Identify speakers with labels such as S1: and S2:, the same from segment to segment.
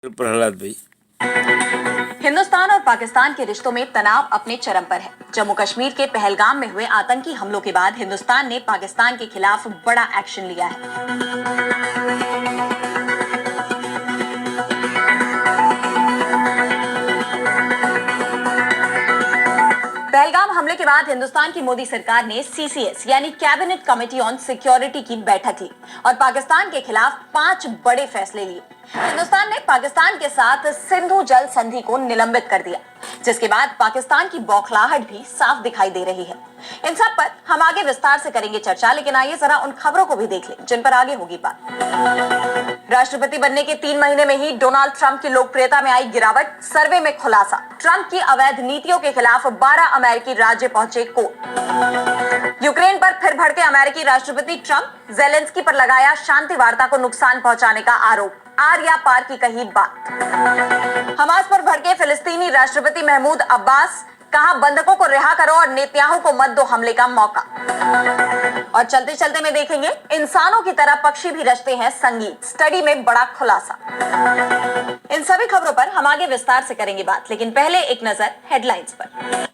S1: प्रहलाद भाई।
S2: हिंदुस्तान और पाकिस्तान के रिश्तों में तनाव अपने चरम पर है। जम्मू कश्मीर के पहलगाम में हुए आतंकी हमलों के बाद हिंदुस्तान ने पाकिस्तान के खिलाफ बड़ा एक्शन लिया है। पहलगाम हमले के बाद हिंदुस्तान की मोदी सरकार ने सीसीएस यानी कैबिनेट कमेटी ऑन सिक्योरिटी की बैठक ली और पाकिस्तान के खिलाफ 5 बड़े फैसले लिए। हिंदुस्तान ने पाकिस्तान के साथ सिंधु जल संधि को निलंबित कर दिया, जिसके बाद पाकिस्तान की बौखलाहट भी साफ दिखाई दे रही है। इन सब पर हम आगे विस्तार से करेंगे चर्चा, लेकिन आइए जरा उन खबरों को भी देख लें जिन पर आगे होगी बात। राष्ट्रपति बनने के 3 महीने में ही डोनाल्ड ट्रंप की लोकप्रियता में आई गिरावट, सर्वे में खुलासा। ट्रंप की अवैध नीतियों के खिलाफ 12 अमेरिकी राज्य पहुंचे कोर्ट। यूक्रेन पर फिर भड़के अमेरिकी राष्ट्रपति ट्रंप, जेलेंस्की पर लगाया शांति वार्ता को नुकसान पहुंचाने का आरोप। आर या पार की कही बात। हमास पर भड़के फिलिस्तीनी राष्ट्रपति महमूद अब्बास, कहा बंधकों को रिहा करो और नेतन्याहू को मत दो हमले का मौका। और चलते चलते में देखेंगे इंसानों की तरह पक्षी भी रचते हैं संगीत, स्टडी में बड़ा खुलासा। इन सभी खबरों पर हम आगे विस्तार से करेंगे बात, लेकिन पहले एक नजर हेडलाइंस पर।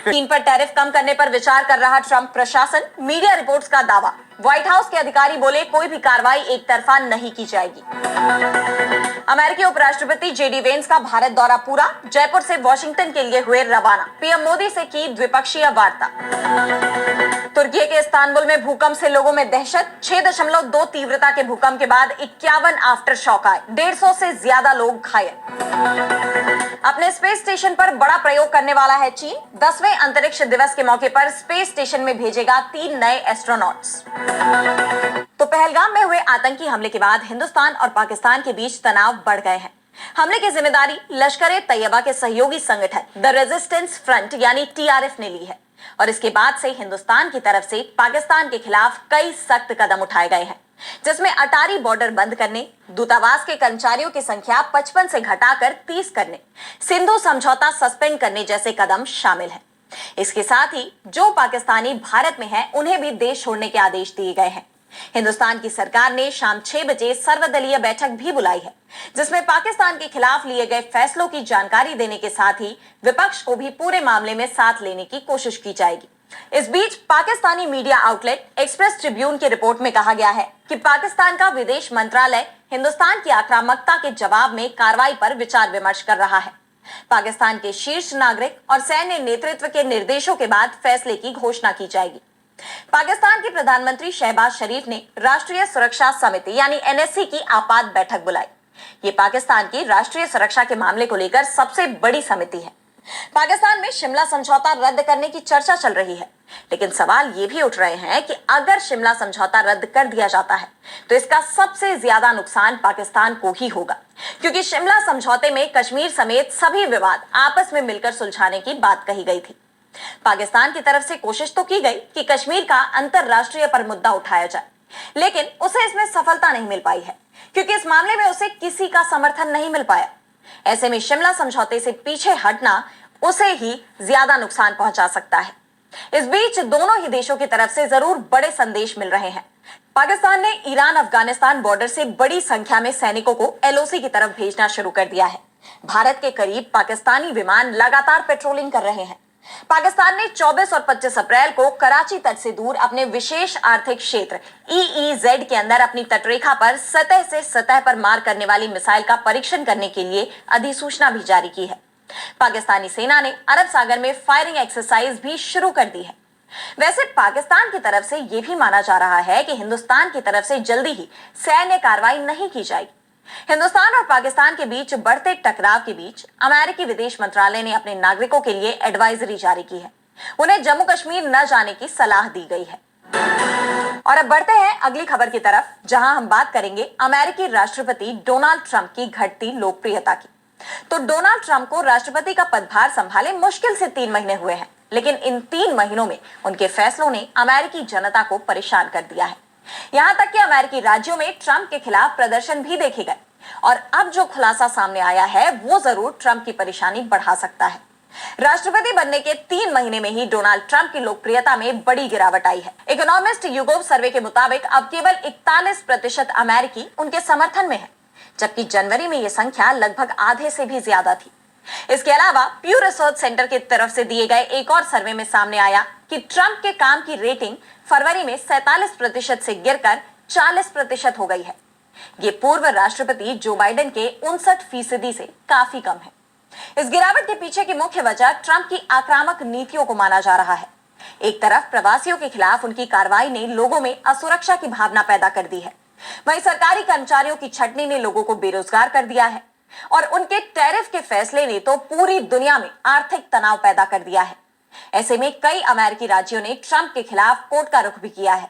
S2: चीन पर टैरिफ कम करने पर विचार कर रहा ट्रंप प्रशासन, मीडिया रिपोर्ट्स का दावा। व्हाइट हाउस के अधिकारी बोले कोई भी कार्रवाई एक तरफा नहीं की जाएगी। अमेरिकी उपराष्ट्रपति जेडी वेंस का भारत दौरा पूरा, जयपुर से वॉशिंगटन के लिए हुए रवाना। पीएम मोदी से की द्विपक्षीय वार्ता। तुर्की के इस्तांबुल में भूकंप से लोगों में दहशत, 6.2 तीव्रता के भूकंप के बाद 51 आफ्टर शॉक आए, 150 से ज्यादा लोग घायल। अपने स्पेस स्टेशन पर बड़ा प्रयोग करने वाला है चीन, 10वें अंतरिक्ष दिवस के मौके पर स्पेस स्टेशन में भेजेगा 3 नए एस्ट्रोनॉट्स। तो पहलगाम में हुए आतंकी हमले के बाद हिंदुस्तान और पाकिस्तान के बीच तनाव बढ़ गए हैं। हमले की जिम्मेदारी लश्कर-ए-तैयबा के सहयोगी संगठन द रेजिस्टेंस फ्रंट यानी टीआरएफ ने ली है और इसके बाद से हिंदुस्तान की तरफ से पाकिस्तान के खिलाफ कई सख्त कदम उठाए गए हैं, जिसमें अटारी बॉर्डर बंद करने, दूतावास के कर्मचारियों की संख्या 55 से घटाकर 30 करने, सिंधु समझौता सस्पेंड करने जैसे कदम शामिल हैं। इसके साथ ही जो पाकिस्तानी भारत में हैं, उन्हें भी देश छोड़ने के आदेश दिए गए हैं। हिंदुस्तान की सरकार ने शाम 6 बजे सर्वदलीय बैठक भी बुलाई है, जिसमें पाकिस्तान के खिलाफ लिए गए फैसलों की जानकारी देने के साथ ही विपक्ष को भी पूरे मामले में साथ लेने की कोशिश की जाएगी। इस बीच Pakistani media outlet Express Tribune की रिपोर्ट में कहा गया है कि पाकिस्तान का विदेश मंत्रालय हिंदुस्तान की आक्रामकता के जवाब में कार्रवाई पर विचार विमर्श कर रहा है। पाकिस्तान के शीर्ष नागरिक और सैन्य नेतृत्व के निर्देशों के बाद फैसले की घोषणा की जाएगी। पाकिस्तान के प्रधानमंत्री शहबाज शरीफ ने राष्ट्रीय सुरक्षा समिति यानी एनएससी की आपात बैठक बुलाई। ये पाकिस्तान की राष्ट्रीय सुरक्षा के मामले को लेकर सबसे बड़ी समिति है। पाकिस्तान में शिमला समझौता रद्द करने की चर्चा चल रही है, लेकिन सवाल ये भी उठ रहे हैं कि अगर शिमला समझौता रद्द कर दिया जाता है तो इसका सबसे ज्यादा नुकसान पाकिस्तान को ही होगा, क्योंकि शिमला समझौते में कश्मीर समेत सभी विवाद आपस में मिलकर सुलझाने की बात कही गई थी। पाकिस्तान की तरफ से कोशिश तो की गई कि कश्मीर का अंतरराष्ट्रीय पर मुद्दा उठाया जाए, लेकिन उसे इसमें सफलता नहीं मिल पाई है, क्योंकि इस मामले में उसे किसी का समर्थन नहीं मिल पाया। ऐसे में शिमला समझौते से पीछे हटना उसे ही ज्यादा नुकसान पहुंचा सकता है। इस बीच दोनों ही देशों की तरफ से जरूर बड़े संदेश मिल रहे हैं। पाकिस्तान ने ईरान अफगानिस्तान बॉर्डर से बड़ी संख्या में सैनिकों को एलओसी की तरफ भेजना शुरू कर दिया है। भारत के करीब पाकिस्तानी विमान लगातार पेट्रोलिंग कर रहे हैं। पाकिस्तान ने 24 और 25 अप्रैल को कराची तट से दूर अपने विशेष आर्थिक क्षेत्र ईईजेड के अंदर अपनी तटरेखा पर सतह से सतह पर मार करने वाली मिसाइल का परीक्षण करने के लिए अधिसूचना भी जारी की है। पाकिस्तानी सेना ने अरब सागर में फायरिंग एक्सरसाइज भी शुरू कर दी है। वैसे पाकिस्तान की तरफ से यह भी माना जा रहा है कि हिंदुस्तान की तरफ से जल्दी ही सैन्य कार्रवाई नहीं की जाएगी। हिंदुस्तान और पाकिस्तान के बीच बढ़ते टकराव के बीच अमेरिकी विदेश मंत्रालय ने अपने नागरिकों के लिए एडवाइजरी जारी की है। उन्हें जम्मू कश्मीर न जाने की सलाह दी गई है। और अब बढ़ते हैं अगली खबर की तरफ, जहां हम बात करेंगे अमेरिकी राष्ट्रपति डोनाल्ड ट्रंप की घटती लोकप्रियता की। तो डोनाल्ड ट्रंप को राष्ट्रपति का पदभार संभाले मुश्किल से 3 महीने हुए हैं, लेकिन इन 3 महीनों में उनके फैसलों ने अमेरिकी जनता को परेशान कर दिया है। यहां तक कि अमेरिकी राज्यों में ट्रंप के खिलाफ प्रदर्शन भी देखे गए और अब जो खुलासा सामने आया है वो जरूर ट्रंप की परेशानी बढ़ा सकता है। राष्ट्रपति बनने के 3 महीने में ही डोनाल्ड ट्रंप की लोकप्रियता में बड़ी गिरावट आई है। इकोनॉमिस्ट यूगोव सर्वे के मुताबिक अब केवल 41% अमेरिकी उनके समर्थन में है, जबकि जनवरी में यह संख्या लगभग आधे से भी ज्यादा थी। इसके अलावा प्यू रिसर्च सेंटर की तरफ से दिए गए एक और सर्वे में सामने आया कि ट्रंप के काम की रेटिंग फरवरी में 47% से गिरकर 40% हो गई है। ये पूर्व राष्ट्रपति जो बाइडेन के 59% से काफी कम है। इस गिरावट के पीछे की मुख्य वजह ट्रंप की आक्रामक नीतियों को माना जा रहा है। एक तरफ प्रवासियों के खिलाफ उनकी कार्रवाई ने लोगों में असुरक्षा की भावना पैदा कर दी है, वहीं सरकारी कर्मचारियों की छटनी ने लोगों को बेरोजगार कर दिया है और उनके टैरिफ के फैसले ने तो पूरी दुनिया में आर्थिक तनाव पैदा कर दिया है। ऐसे में कई अमेरिकी राज्यों ने ट्रंप के खिलाफ कोर्ट का रुख भी किया है।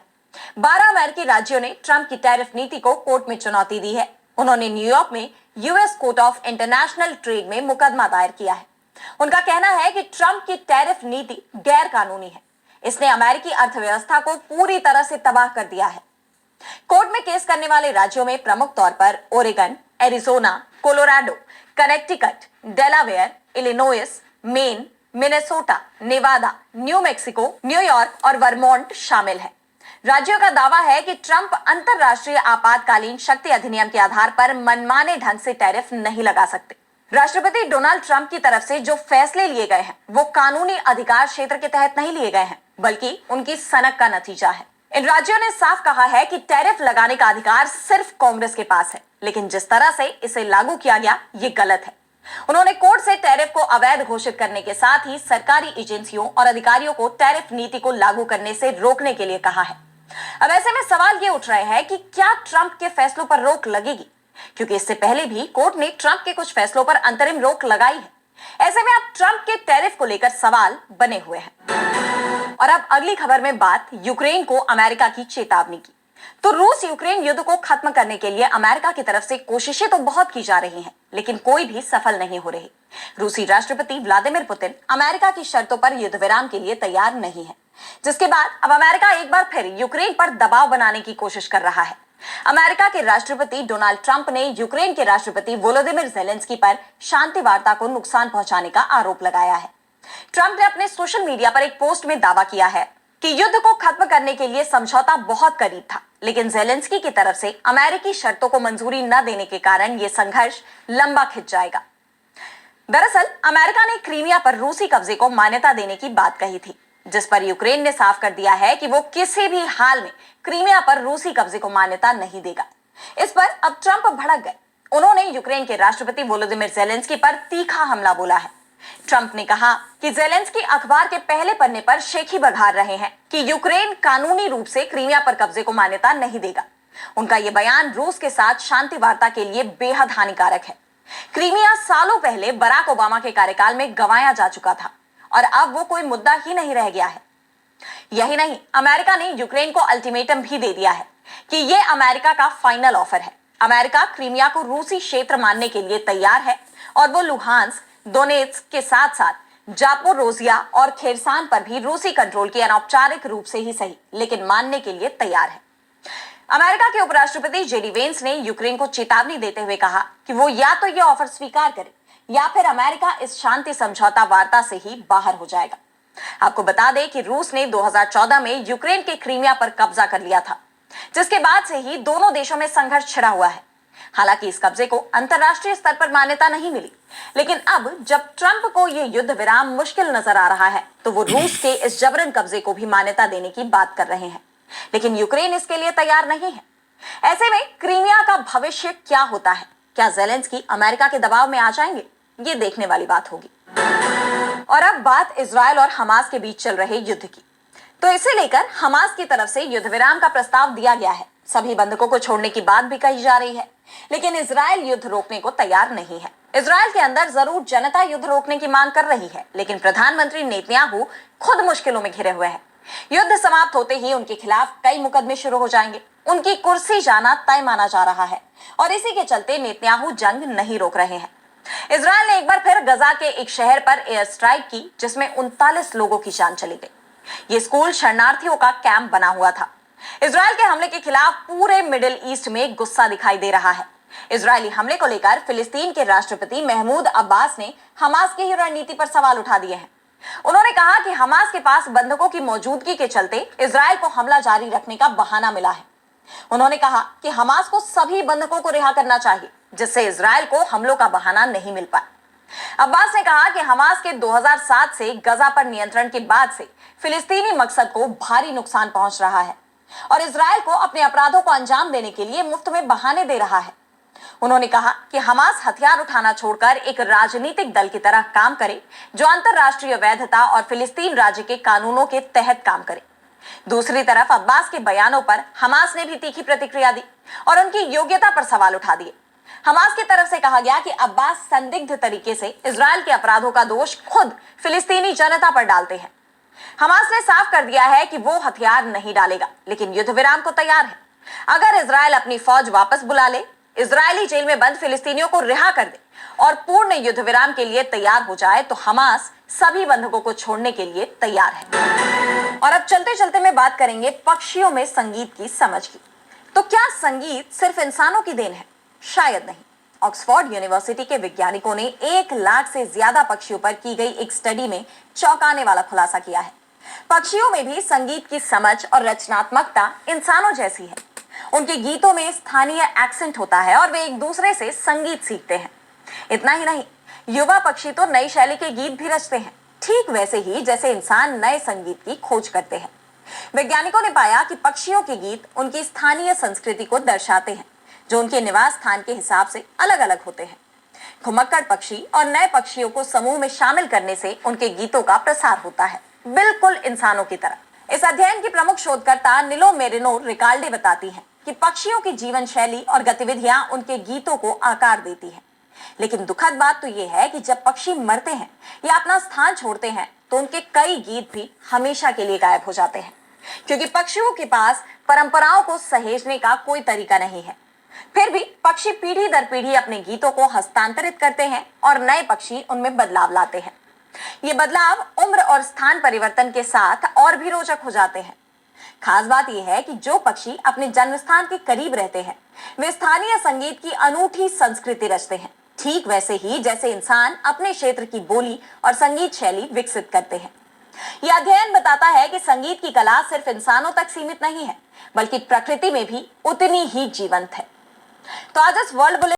S2: 12 अमेरिकी राज्यों ने ट्रंप की टैरिफ नीति को कोर्ट में चुनौती दी है। उन्होंने न्यूयॉर्क में US court of international trade में मुकदमा दायर किया है। उनका कहना है कि ट्रंप की टैरिफ नीति गैर कानूनी है। इसने अमेरिकी अर्थव्यवस्था को पूरी तरह से तबाह कर दिया है। कोर्ट में केस करने वाले राज्यों में प्रमुख तौर पर Oregon, Arizona, Colorado, Connecticut, Delaware, Illinois, Maine, Minnesota, Nevada, New Mexico, न्यूयॉर्क और वर्मोंट शामिल हैं। राज्यों का दावा है कि ट्रंप अंतरराष्ट्रीय आपातकालीन शक्ति अधिनियम के आधार पर मनमाने ढंग से टैरिफ नहीं लगा सकते। राष्ट्रपति डोनाल्ड ट्रंप की तरफ से जो फैसले लिए गए हैं वो कानूनी अधिकार क्षेत्र के तहत नहीं लिए गए हैं, बल्कि उनकी सनक का नतीजा है। इन राज्यों ने साफ कहा है कि टैरिफ लगाने का अधिकार सिर्फ कांग्रेस के पास है, लेकिन जिस तरह से इसे लागू किया गया ये गलत है। उन्होंने कोर्ट से टैरिफ को अवैध घोषित करने के साथ ही सरकारी एजेंसियों और अधिकारियों को टैरिफ नीति को लागू करने से रोकने के लिए कहा है। अब ऐसे में सवाल ये उठ रहे हैं कि क्या ट्रंप के फैसलों पर रोक लगेगी, क्योंकि इससे पहले भी कोर्ट ने ट्रंप के कुछ फैसलों पर अंतरिम रोक लगाई है। ऐसे में अब ट्रंप के टैरिफ को लेकर सवाल बने हुए हैं। और अब अगली खबर में बात यूक्रेन को अमेरिका की चेतावनी की। तो रूस यूक्रेन युद्ध को खत्म करने के लिए अमेरिका की तरफ से कोशिशें तो बहुत की जा रही हैं, लेकिन कोई भी सफल नहीं हो रही। रूसी राष्ट्रपति व्लादिमीर पुतिन अमेरिका की शर्तों पर युद्ध विराम के लिए तैयार नहीं है, जिसके बाद अब अमेरिका एक बार फिर यूक्रेन पर दबाव बनाने की कोशिश कर रहा है। अमेरिका के राष्ट्रपति डोनाल्ड ट्रंप ने यूक्रेन के राष्ट्रपति वोलोदिमीर ज़ेलेंस्की पर शांति वार्ता को नुकसान पहुंचाने का आरोप लगाया है। ट्रंप ने अपने सोशल मीडिया पर एक पोस्ट में दावा किया है कि युद्ध को खत्म करने के लिए समझौता बहुत करीब था, लेकिन ज़ेलेंस्की की तरफ से अमेरिकी शर्तों को मंजूरी न देने के कारण यह संघर्ष लंबा खिंच जाएगा। दरअसल अमेरिका ने क्रीमिया पर रूसी कब्जे को मान्यता देने की बात कही थी, जिस पर यूक्रेन ने साफ कर दिया है कि वो किसी भी हाल में क्रीमिया पर रूसी कब्जे को मान्यता नहीं देगा। इस पर अब ट्रंप भड़क गए। उन्होंने यूक्रेन के राष्ट्रपति वोलोदिमीर ज़ेलेंस्की पर तीखा हमला बोला है। ट्रंप ने कहा कि ज़ेलेंस्की अखबार के पहले पन्ने पर शेखी बघार रहे हैं कि यूक्रेन कानूनी रूप से क्रीमिया पर कब्जे को मान्यता नहीं देगा। उनका यह बयान रूस के साथ शांति वार्ता के लिए बेहद हानिकारक है। क्रीमिया सालों पहले बराक ओबामा के कार्यकाल में गंवाया जा चुका था और अब वो कोई मुद्दा ही नहीं रह गया है। यही नहीं, अमेरिका ने यूक्रेन को अल्टीमेटम भी दे दिया है कि ये अमेरिका का फाइनल ऑफर है। अमेरिका क्रीमिया को रूसी क्षेत्र मानने के लिए तैयार है और वो लुहांस्क, दोनेत्स्क के साथ साथ जापोरोजिया और खेरसान पर भी रूसी कंट्रोल की अनौपचारिक रूप से ही सही, लेकिन मानने के लिए तैयार है। अमेरिका के उपराष्ट्रपति जेडी वेंस ने यूक्रेन को चेतावनी देते हुए कहा कि वो या तो ये ऑफर स्वीकार करे या फिर अमेरिका इस शांति समझौता वार्ता से ही बाहर हो जाएगा। आपको बता दें कि रूस ने 2014 में यूक्रेन के क्रीमिया पर कब्जा कर लिया था, जिसके बाद से ही दोनों देशों में संघर्ष छिड़ा हुआ है। हालांकि इस कब्जे को अंतर्राष्ट्रीय स्तर पर मान्यता नहीं मिली, लेकिन अब जब ट्रंप को यह युद्ध विराम मुश्किल नजर आ रहा है तो वो रूस के इस जबरन कब्जे को भी मान्यता देने की बात कर रहे हैं, लेकिन यूक्रेन इसके लिए तैयार नहीं है। ऐसे में क्रीमिया का भविष्य क्या होता है? क्या ज़ेलेंस्की अमेरिका के दबाव में आ जाएंगे? ये देखने वाली बात होगी। और अब बात इजरायल और हमास के बीच चल रहे युद्ध की। तो इसे लेकर हमास की तरफ से युद्ध विराम का प्रस्ताव दिया गया है। सभी बंधकों को छोड़ने की बात भी कही जा रही है, लेकिन इजरायल युद्ध रोकने को तैयार नहीं है। इजरायल के अंदर जरूर जनता युद्ध रोकने की मांग कर रही है, लेकिन प्रधानमंत्री नेतन्याहू खुद मुश्किलों में घिरे हुए हैं। युद्ध समाप्त होते ही उनके खिलाफ कई मुकदमे शुरू हो जाएंगे। उनकी कुर्सी जाना तय माना जा रहा है और इसी के चलते नेतन्याहू जंग नहीं रोक रहे हैं। इजरायल ने एक बार फिर गजा के एक शहर पर एयर स्ट्राइक की, जिसमें 39 लोगों की जान चली गई। ये स्कूल शरणार्थियों का कैंप बना हुआ था। इजरायल के हमले के खिलाफ पूरे मिडिल ईस्ट में गुस्सा दिखाई दे रहा है। इजरायली हमले को लेकर फिलिस्तीन के राष्ट्रपति महमूद अब्बास ने हमास की रणनीति पर सवाल उठा दिए हैं। उन्होंने कहा कि हमास के पास बंधकों की मौजूदगी के चलते इजरायल को हमला जारी रखने का बहाना मिला है। उन्होंने कहा कि हमास को सभी बंधकों को रिहा करना चाहिए, जिससे इजराइल को हमलों का बहाना नहीं मिल पाया। अब्बास ने कहा कि हमास के 2007 से गजा पर नियंत्रण के बाद से फिलिस्तीनी मकसद को भारी नुकसान पहुंच रहा है और इजराइल को अपने अपराधों को अंजाम देने के लिए मुफ्त में बहाने दे रहा है। उन्होंने कहा कि हमास हथियार उठाना छोड़कर एक राजनीतिक दल की तरह काम करे जो अंतरराष्ट्रीय वैधता और फिलिस्तीन राज्य के कानूनों के तहत काम करे। दूसरी तरफ अब्बास के बयानों पर हमास ने भी तीखी प्रतिक्रिया दी और उनकी योग्यता पर सवाल उठा दिए। हमास की तरफ से कहा गया कि अब्बास संदिग्ध तरीके से इजराइल के अपराधों का दोष खुद फिलिस्तीनी जनता पर डालते हैं। हमास ने साफ कर दिया है कि वो हथियार नहीं डालेगा, लेकिन युद्ध विराम को तैयार है। अगर इजराइल अपनी फौज वापस बुला ले, इजरायली जेल में बंद फिलिस्तीनियों को रिहा कर दे और पूर्ण युद्ध विराम के लिए तैयार हो जाए तो हमास सभी बंधकों को छोड़ने के लिए तैयार है। और अब चलते चलते में बात करेंगे पक्षियों में संगीत की समझ की। तो क्या संगीत सिर्फ इंसानों की देन है? शायद नहीं। ऑक्सफोर्ड यूनिवर्सिटी के वैज्ञानिकों ने 1 लाख से ज्यादा पक्षियों पर की गई एक स्टडी में चौंकाने वाला खुलासा किया है। पक्षियों में भी संगीत की समझ और रचनात्मकता इंसानों जैसी है। उनके गीतों में स्थानीय एक्सेंट होता है और वे एक दूसरे से संगीत सीखते हैं। इतना ही नहीं, युवा पक्षी तो नई शैली के गीत भी रचते हैं, ठीक वैसे ही जैसे इंसान नए संगीत की खोज करते हैं। वैज्ञानिकों ने पाया कि पक्षियों के गीत उनकी स्थानीय संस्कृति को दर्शाते हैं, जो उनके निवास स्थान के हिसाब से अलग अलग होते हैं। घुमक्कड़ पक्षी और नए पक्षियों को समूह में शामिल करने से उनके गीतों का प्रसार होता है, बिल्कुल इंसानों की तरह। इस अध्ययन की प्रमुख शोधकर्ता निलो मेरिनो रिकाल्डे बताती हैं कि पक्षियों की जीवन शैली और गतिविधियां उनके गीतों को आकार देती हैं। लेकिन दुखद बात तो यह है कि जब पक्षी मरते हैं या अपना स्थान छोड़ते हैं तो उनके कई गीत भी हमेशा के लिए गायब हो जाते हैं, क्योंकि पक्षियों के पास परंपराओं को सहेजने का कोई तरीका नहीं है। फिर भी पक्षी पीढ़ी दर पीढ़ी अपने गीतों को हस्तांतरित करते हैं और नए पक्षी उनमें बदलाव लाते हैं। ये बदलाव उम्र और स्थान परिवर्तन के साथ और भी रोचक हो जाते हैं। खास बात यह है कि जो पक्षी अपने जन्म स्थान के करीब रहते हैं वे स्थानीय संगीत की अनूठी संस्कृति रचते हैं, ठीक वैसे ही जैसे इंसान अपने क्षेत्र की बोली और संगीत शैली विकसित करते हैं। यह अध्ययन बताता है कि संगीत की कला सिर्फ इंसानों तक सीमित नहीं है, बल्कि प्रकृति में भी उतनी ही जीवंत है। तो आज इस वर्ल्ड